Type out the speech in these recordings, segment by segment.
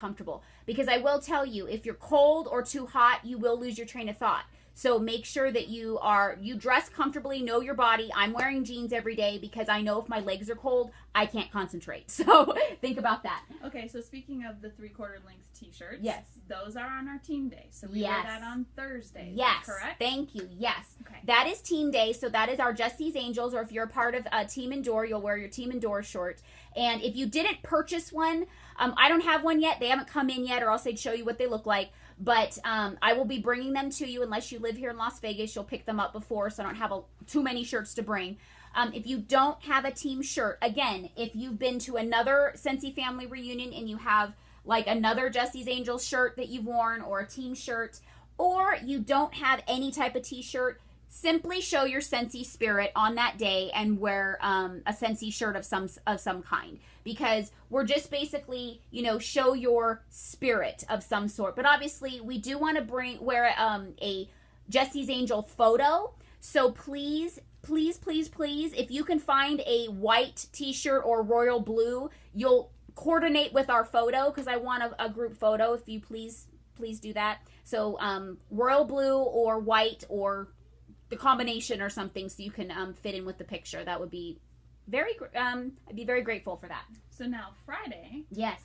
comfortable. Because I will tell you, if you're cold or too hot, you will lose your train of thought. So make sure that you dress comfortably, know your body. I'm wearing jeans every day because I know if my legs are cold, I can't concentrate. So think about that. Okay, so speaking of the 3/4 length t-shirts, yes, those are on our team day. So we wear that on Thursday. Yes, correct? Thank you. Yes. Okay. That is team day. So that is our Just These Angels, or if you're a part of Team Endure, you'll wear your Team Endure short. And if you didn't purchase one, I don't have one yet. They haven't come in yet, or else I'd show you what they look like. But I will be bringing them to you. Unless you live here in Las Vegas, you'll pick them up before, so I don't have too many shirts to bring. If you don't have a team shirt, again, if you've been to another Scentsy family reunion and you have like another Just These Angels shirt that you've worn, or a team shirt, or you don't have any type of t-shirt, simply show your Scentsy spirit on that day and wear a Scentsy shirt of some kind, because we're just basically, show your spirit of some sort. But obviously, we do want to wear a Just These Angel photo. So please, please, please, please, if you can find a white t-shirt or royal blue, you'll coordinate with our photo, because I want a group photo. If you please do that. So royal blue or white, or the combination or something, so you can fit in with the picture. That would be I'd be very grateful for that. So now Friday. Yes.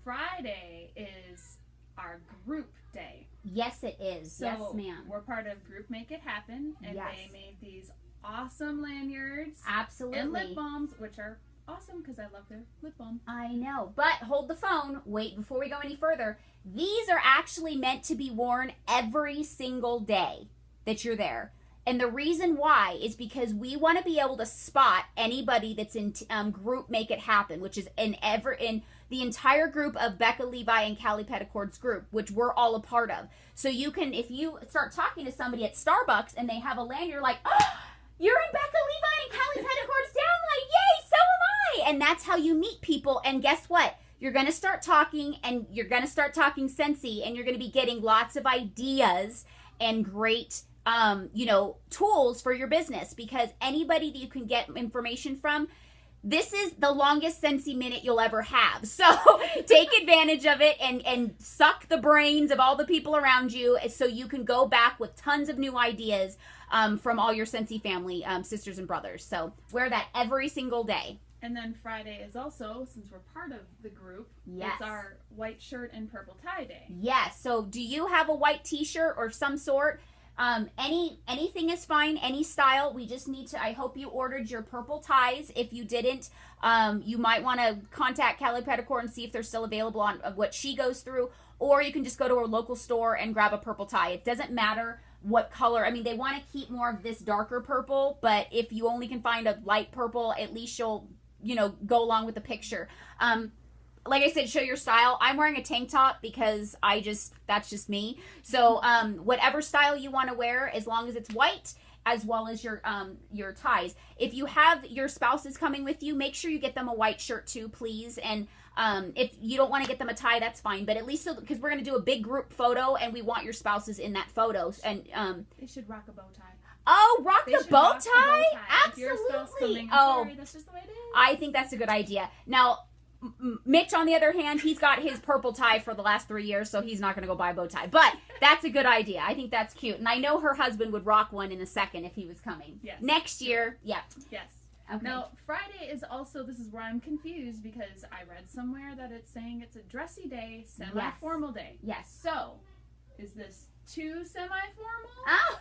Friday is our group day. Yes, it is. So yes, ma'am. We're part of Group Make It Happen, and yes, they made these awesome lanyards. Absolutely. And lip balms, which are awesome because I love their lip balm. I know. But hold the phone. Wait, before we go any further. These are actually meant to be worn every single day that you're there. And the reason why is because we want to be able to spot anybody that's in Group Make It Happen, which is in the entire group of Becca Levi and Callie Petticord's group, which we're all a part of. So you can, if you start talking to somebody at Starbucks and they have a lanyard, you're like, oh, you're in Becca Levi and Callie Petticord's downline. Yay, so am I. And that's how you meet people. And guess what? You're going to start talking, and you're going to start talking Scentsy, and you're going to be getting lots of ideas and great tools for your business, because anybody that you can get information from, this is the longest Scentsy minute you'll ever have. So take advantage of it and suck the brains of all the people around you, so you can go back with tons of new ideas from all your Scentsy family, sisters and brothers. So wear that every single day. And then Friday is also, since we're part of the group, yes, it's our white shirt and purple tie day. Yes. So do you have a white t-shirt or some sort? Anything is fine, any style. We just need to, I hope you ordered your purple ties. If you didn't, you might want to contact Callie Petticord and see if they're still available on what she goes through, or you can just go to a local store and grab a purple tie. It doesn't matter what color. I mean, they want to keep more of this darker purple, but if you only can find a light purple, at least you'll, go along with the picture. Like I said, show your style. I'm wearing a tank top because that's just me. So whatever style you want to wear, as long as it's white, as well as your ties. If you have your spouses coming with you, make sure you get them a white shirt too, please. And if you don't want to get them a tie, that's fine. But at least, because we're going to do a big group photo, and we want your spouses in that photo. And they should rock a bow tie. Oh, rock the bow tie? Absolutely. Sorry, that's just the way it is. I think that's a good idea. Now, Mitch, on the other hand, he's got his purple tie for the last 3 years, so he's not going to go buy a bow tie. But that's a good idea. I think that's cute. And I know her husband would rock one in a second if he was coming. Yes. Next year, yeah. Yes. Okay. Now, Friday is also, this is where I'm confused, because I read somewhere that it's saying it's a dressy day, semi-formal day. Yes. So, is this too semi-formal? Oh,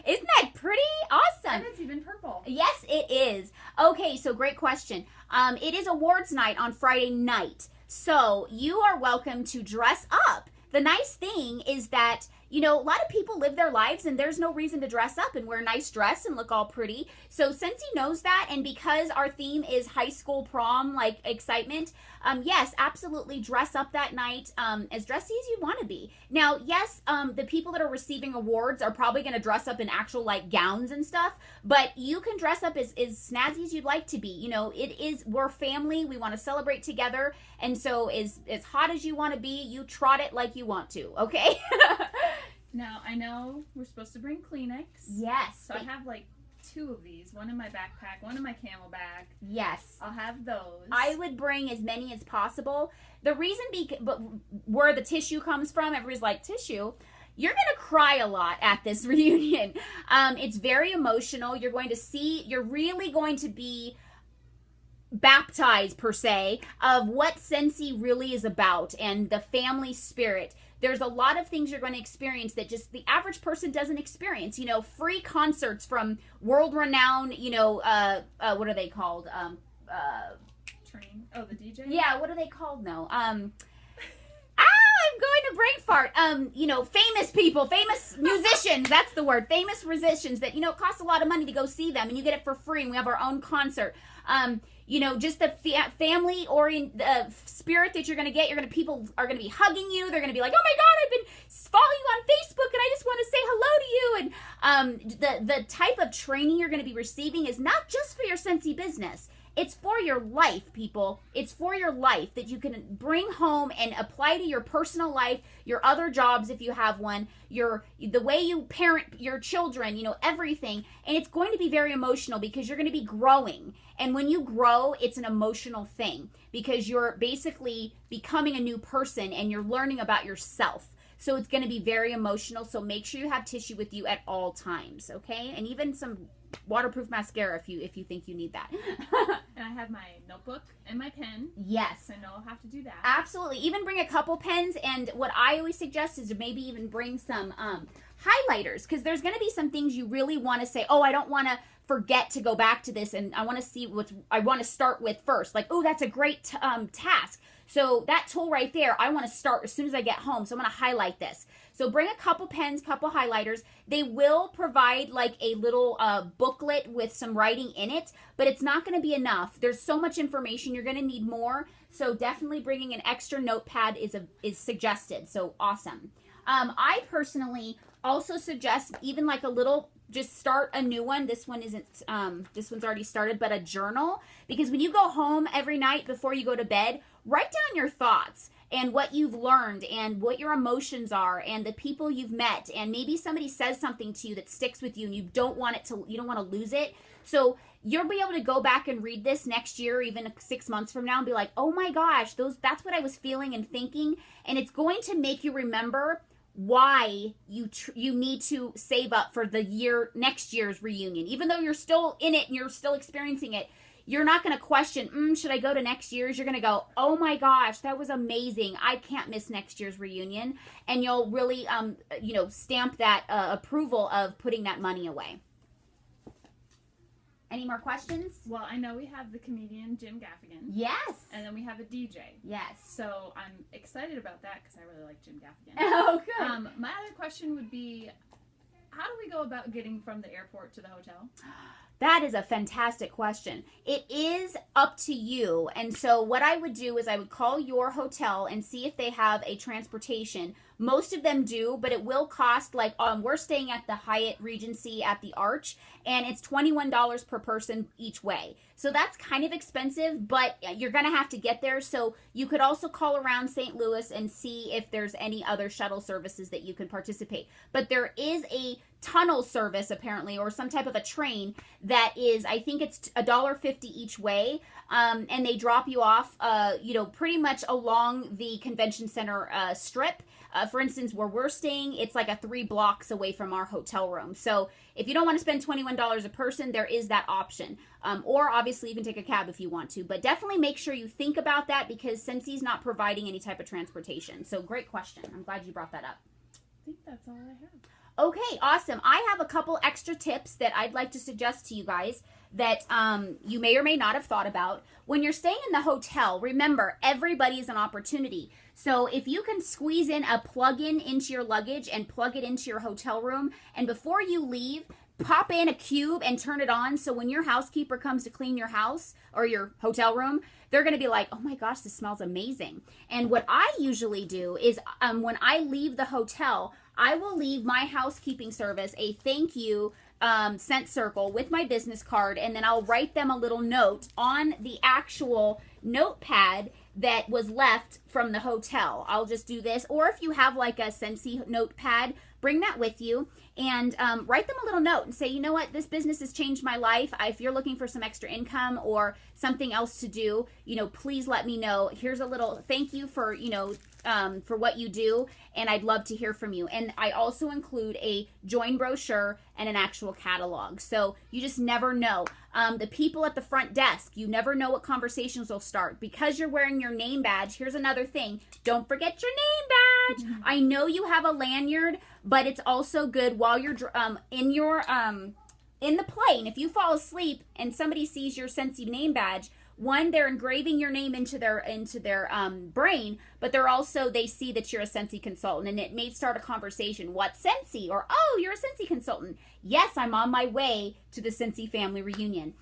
isn't that pretty awesome? And it's even purple. Yes, it is. Okay, so great question. It is awards night on Friday night, so you are welcome to dress up. The nice thing is that, a lot of people live their lives and there's no reason to dress up and wear a nice dress and look all pretty. So Scentsy knows that, and because our theme is high school prom, like excitement, yes, absolutely dress up that night as dressy as you want to be. Now, yes, the people that are receiving awards are probably going to dress up in actual like gowns and stuff, but you can dress up as snazzy as you'd like to be. We're family. We want to celebrate together. And so as hot as you want to be, you trot it like you want to, okay? Now, I know we're supposed to bring Kleenex. Yes. So I have like 2 of these. One in my backpack, one in my camelback. Yes. I'll have those. I would bring as many as possible. The reason, but where the tissue comes from, everybody's like, tissue? You're going to cry a lot at this reunion. It's very emotional. You're really going to be baptized, per se, of what Scentsy really is about and the family spirit. There's a lot of things you're going to experience that just the average person doesn't experience. You know, free concerts from world-renowned, what are they called? Train. Oh, the DJ? Yeah, what are they called now? I'm going to brain fart. Famous people, famous musicians, that's the word. Famous musicians that, it costs a lot of money to go see them, and you get it for free, and we have our own concert. Just the family spirit that you're going to get. People are going to be hugging you. They're going to be like, oh my God, I've been following you on Facebook and I just want to say hello to you. And the type of training you're going to be receiving is not just for your Scentsy business. It's for your life, people. It's for your life that you can bring home and apply to your personal life, your other jobs if you have one, the way you parent your children, everything. And it's going to be very emotional because you're going to be growing. And when you grow, it's an emotional thing because you're basically becoming a new person and you're learning about yourself. So it's going to be very emotional. So make sure you have tissue with you at all times, okay? And even some waterproof mascara if you think you need that. And I have my notebook and my pen. Yes. I know I'll have to do that. Absolutely. Even bring a couple pens, and what I always suggest is to maybe even bring some highlighters, because there's going to be some things you really want to say, oh, I don't want to forget to go back to this, and I want to see I want to start with first. Like, oh, that's a great task. So that tool right there, I want to start as soon as I get home. So I'm going to highlight this. So bring a couple pens, couple highlighters. They will provide like a little booklet with some writing in it, but it's not going to be enough. There's so much information. You're going to need more. So definitely bringing an extra notepad is suggested. So awesome. I personally also suggest even like a little, just start a new one. This one isn't, this one's already started, but a journal. Because when you go home every night before you go to bed, write down your thoughts and what you've learned and what your emotions are and the people you've met. And maybe somebody says something to you that sticks with you and you don't want to lose it. So you'll be able to go back and read this next year, or even 6 months from now, and be like, oh my gosh, that's what I was feeling and thinking. And it's going to make you remember why you need to save up for next year's reunion. Even though you're still in it and you're still experiencing it, you're not going to question, should I go to next year's? You're going to go, oh my gosh, that was amazing. I can't miss next year's reunion. And you'll really, stamp that approval of putting that money away. Any more questions? Well, I know we have the comedian Jim Gaffigan. Yes. And then we have a DJ. Yes. So I'm excited about that because I really like Jim Gaffigan. Oh, good. My other question would be, how do we go about getting from the airport to the hotel? That is a fantastic question. It is up to you. And so what I would do is I would call your hotel and see if they have a transportation. Most of them do, but it will cost, like, we're staying at the Hyatt Regency at the Arch, and it's $21 per person each way. So that's kind of expensive, but you're going to have to get there. So you could also call around St. Louis and see if there's any other shuttle services that you can participate. But there is a tunnel service, apparently, or some type of a train that is, I think it's $1.50 each way. And they drop you off, pretty much along the convention center strip. For instance, where we're staying, it's like 3 blocks away from our hotel room. So if you don't want to spend $21 a person, there is that option. Or obviously you can take a cab if you want to. But definitely make sure you think about that, because Scentsy's not providing any type of transportation. So great question. I'm glad you brought that up. I think that's all I have. Okay, awesome. I have a couple extra tips that I'd like to suggest to you guys that you may or may not have thought about. When you're staying in the hotel, remember, everybody is an opportunity. So if you can squeeze in a plug-in into your luggage and plug it into your hotel room, and before you leave, pop in a cube and turn it on, so when your housekeeper comes to clean your house or your hotel room, they're going to be like, oh my gosh, this smells amazing. And what I usually do is when I leave the hotel, I will leave my housekeeping service a thank you scent circle with my business card, and then I'll write them a little note on the actual notepad that was left from the hotel. I'll just do this. Or if you have like a Scentsy notepad, bring that with you and write them a little note and say, you know what, this business has changed my life. If you're looking for some extra income or something else to do, you know, please let me know. Here's a little thank you for, you know, for what you do, and I'd love to hear from you. And I also include a join brochure and an actual catalog. So you just never know. The people at the front desk, you never know what conversations will start. Because you're wearing your name badge, here's another thing. Don't forget your name badge. Mm-hmm. I know you have a lanyard, but it's also good while you're in the plane. If you fall asleep and somebody sees your Scentsy name badge, one, they're engraving your name into their brain, but they see that you're a Scentsy consultant, and it may start a conversation. What's Scentsy? Or, oh, you're a Scentsy consultant. Yes, I'm on my way to the Scentsy family reunion.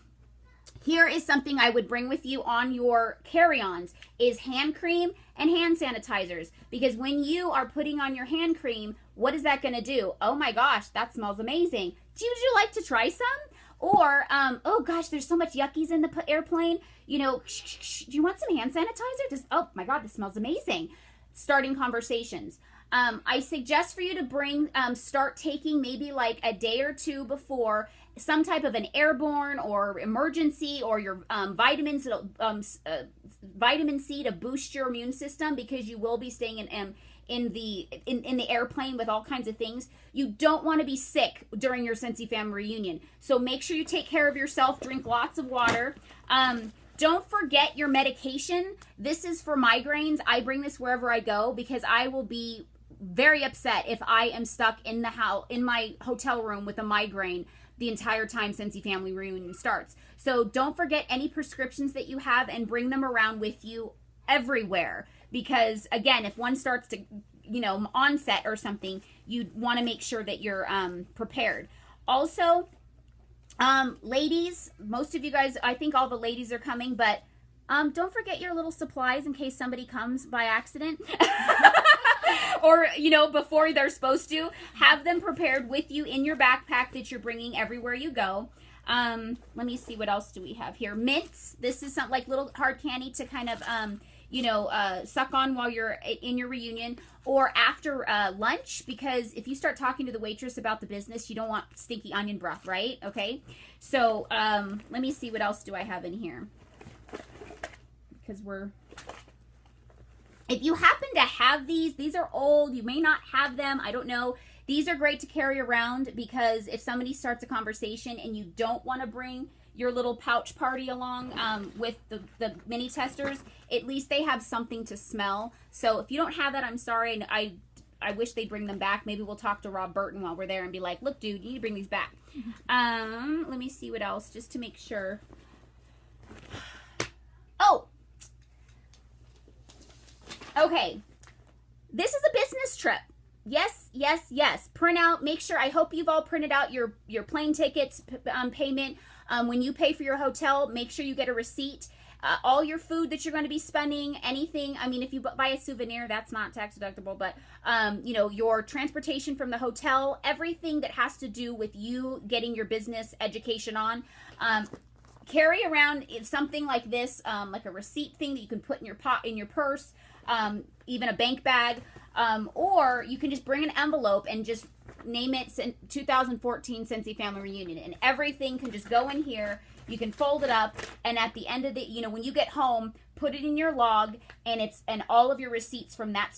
Here is something I would bring with you on your carry-ons is hand cream and hand sanitizers. Because when you are putting on your hand cream, what is that going to do? Oh my gosh, that smells amazing. Would you like to try some? Or, oh gosh, there's so much yuckies in the airplane. You know, do you want some hand sanitizer? Oh my God, this smells amazing. Starting conversations. I suggest for you to start taking maybe like a day or two before some type of an airborne or emergency or your vitamins, vitamin C to boost your immune system, because you will be staying in the airplane with all kinds of things. You don't want to be sick during your Scentsy family reunion. So make sure you take care of yourself. Drink lots of water. Don't forget your medication. This is for migraines. I bring this wherever I go because I will be very upset if I am stuck in my hotel room with a migraine the entire time Scentsy family reunion starts. So don't forget any prescriptions that you have and bring them around with you everywhere. Because again, if one starts to, you know, onset or something, you want to make sure that you're prepared. Also, ladies, most of you guys, I think all the ladies are coming, but don't forget your little supplies in case somebody comes by accident. Or, you know, before they're supposed to. Have them prepared with you in your backpack that you're bringing everywhere you go. Let me see, what else do we have here? Mints. This is something like little hard candy to kind of, suck on while you're in your reunion or after lunch, because if you start talking to the waitress about the business, you don't want stinky onion breath, right? Okay. So let me see, what else do I have in here? Because if you happen to have these are old, you may not have them, I don't know. These are great to carry around because if somebody starts a conversation and you don't want to bring your little pouch party along with the mini testers, at least they have something to smell. So if you don't have that, I'm sorry, and I wish they'd bring them back. Maybe we'll talk to Rob Burton while we're there and be like, look, dude, you need to bring these back. Let me see what else, just to make sure. Oh! Okay. This is a business trip. Yes, yes, yes. Print out, make sure, I hope you've all printed out your plane tickets payment. When you pay for your hotel, make sure you get a receipt. All your food that you're going to be spending, anything. I mean, if you buy a souvenir, that's not tax deductible, but, your transportation from the hotel, everything that has to do with you getting your business education on. Carry around something like this, like a receipt thing that you can put in your purse, even a bank bag, or you can just bring an envelope and just name it 2014 Scentsy Family Reunion, and everything can just go in here. You can fold it up, and at the end of the, when you get home, put it in your log, and all of your receipts from that